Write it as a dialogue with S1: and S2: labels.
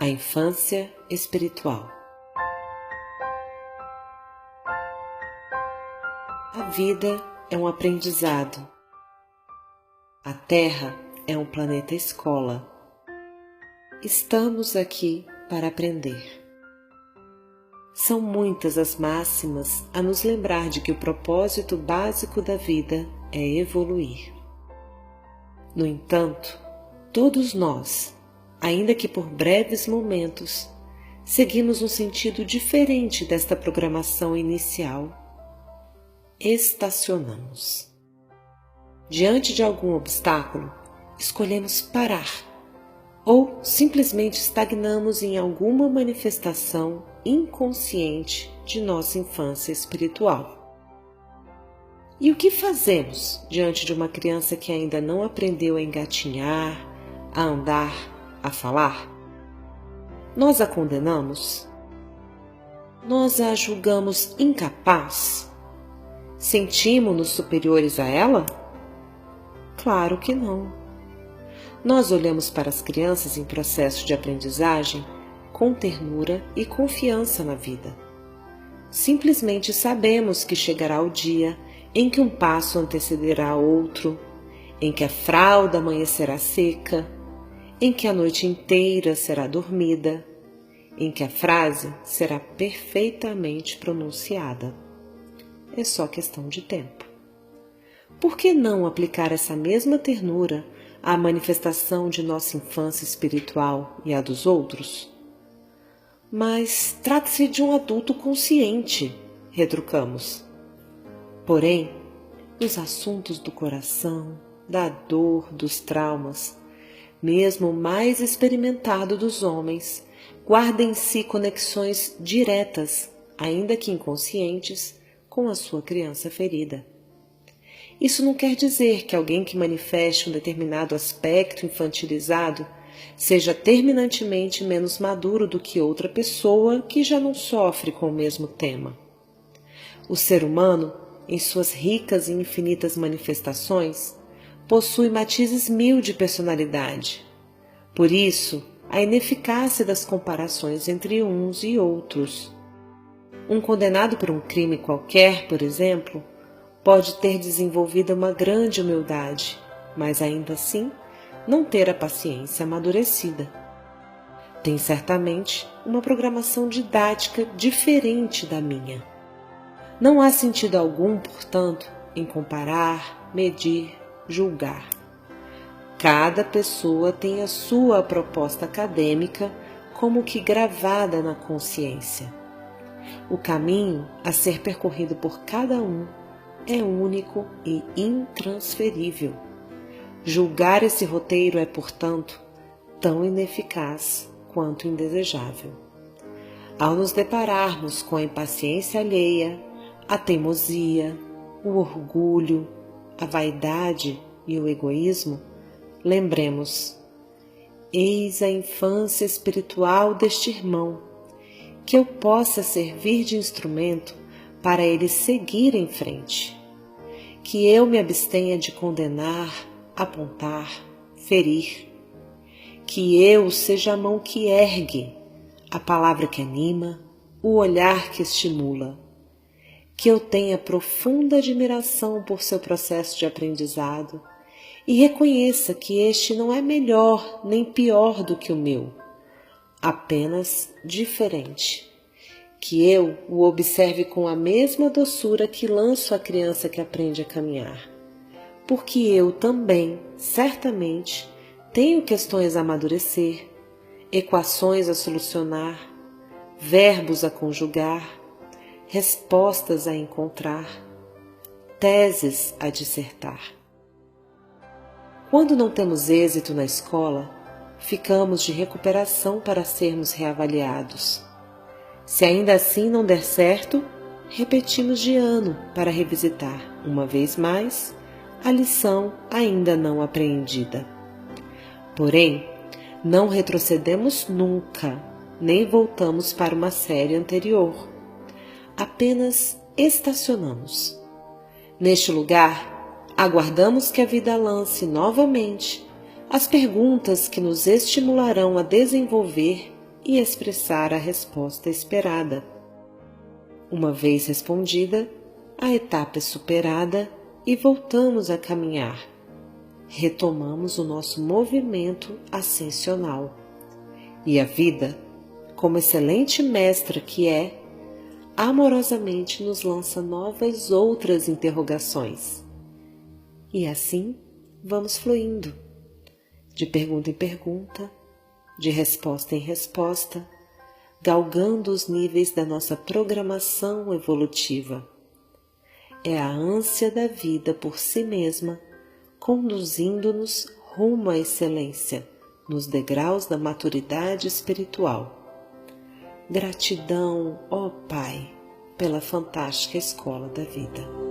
S1: A infância espiritual. A vida é um aprendizado. A Terra é um planeta escola. Estamos aqui para aprender. São muitas as máximas a nos lembrar de que o propósito básico da vida é evoluir. No entanto, todos nós, ainda que por breves momentos, seguimos um sentido diferente desta programação inicial. Estacionamos. Diante de algum obstáculo, escolhemos parar ou simplesmente estagnamos em alguma manifestação inconsciente de nossa infância espiritual. E o que fazemos diante de uma criança que ainda não aprendeu a engatinhar, a andar, a falar? Nós a condenamos? Nós a julgamos incapaz? Sentimos-nos superiores a ela? Claro que não. Nós olhamos para as crianças em processo de aprendizagem com ternura e confiança na vida. Simplesmente sabemos que chegará o dia em que um passo antecederá outro, em que a fralda amanhecerá seca, em que a noite inteira será dormida, em que a frase será perfeitamente pronunciada. É só questão de tempo. Por que não aplicar essa mesma ternura à manifestação de nossa infância espiritual e à dos outros? Mas trata-se de um adulto consciente, retrucamos. Porém, os assuntos do coração, da dor, dos traumas, mesmo o mais experimentado dos homens, guarda em si conexões diretas, ainda que inconscientes, com a sua criança ferida. Isso não quer dizer que alguém que manifeste um determinado aspecto infantilizado seja terminantemente menos maduro do que outra pessoa que já não sofre com o mesmo tema. O ser humano, em suas ricas e infinitas manifestações, possui matizes mil de personalidade. Por isso, a ineficácia das comparações entre uns e outros. Um condenado por um crime qualquer, por exemplo, pode ter desenvolvido uma grande humildade, mas ainda assim não ter a paciência amadurecida. Tem certamente uma programação didática diferente da minha. Não há sentido algum, portanto, em comparar, medir, julgar. Cada pessoa tem a sua proposta acadêmica como que gravada na consciência. O caminho a ser percorrido por cada um é único e intransferível. Julgar esse roteiro é, portanto, tão ineficaz quanto indesejável. Ao nos depararmos com a impaciência alheia, a teimosia, o orgulho, a vaidade e o egoísmo, lembremos: eis a infância espiritual deste irmão, que eu possa servir de instrumento para ele seguir em frente, que eu me abstenha de condenar, apontar, ferir, que eu seja a mão que ergue, a palavra que anima, o olhar que estimula, que eu tenha profunda admiração por seu processo de aprendizado e reconheça que este não é melhor nem pior do que o meu, apenas diferente. Que eu o observe com a mesma doçura que lanço à criança que aprende a caminhar, porque eu também, certamente, tenho questões a amadurecer, equações a solucionar, verbos a conjugar, respostas a encontrar, teses a dissertar. Quando não temos êxito na escola, ficamos de recuperação para sermos reavaliados. Se ainda assim não der certo, repetimos de ano para revisitar, uma vez mais, a lição ainda não apreendida. Porém, não retrocedemos nunca, nem voltamos para uma série anterior. Apenas estacionamos. Neste lugar, aguardamos que a vida lance novamente as perguntas que nos estimularão a desenvolver e expressar a resposta esperada. Uma vez respondida, a etapa é superada e voltamos a caminhar. Retomamos o nosso movimento ascensional. E a vida, como excelente mestra que é, amorosamente nos lança novas outras interrogações. E assim vamos fluindo, de pergunta em pergunta, de resposta em resposta, galgando os níveis da nossa programação evolutiva. É a ânsia da vida por si mesma, conduzindo-nos rumo à excelência, nos degraus da maturidade espiritual. Gratidão, ó Pai, pela fantástica escola da vida.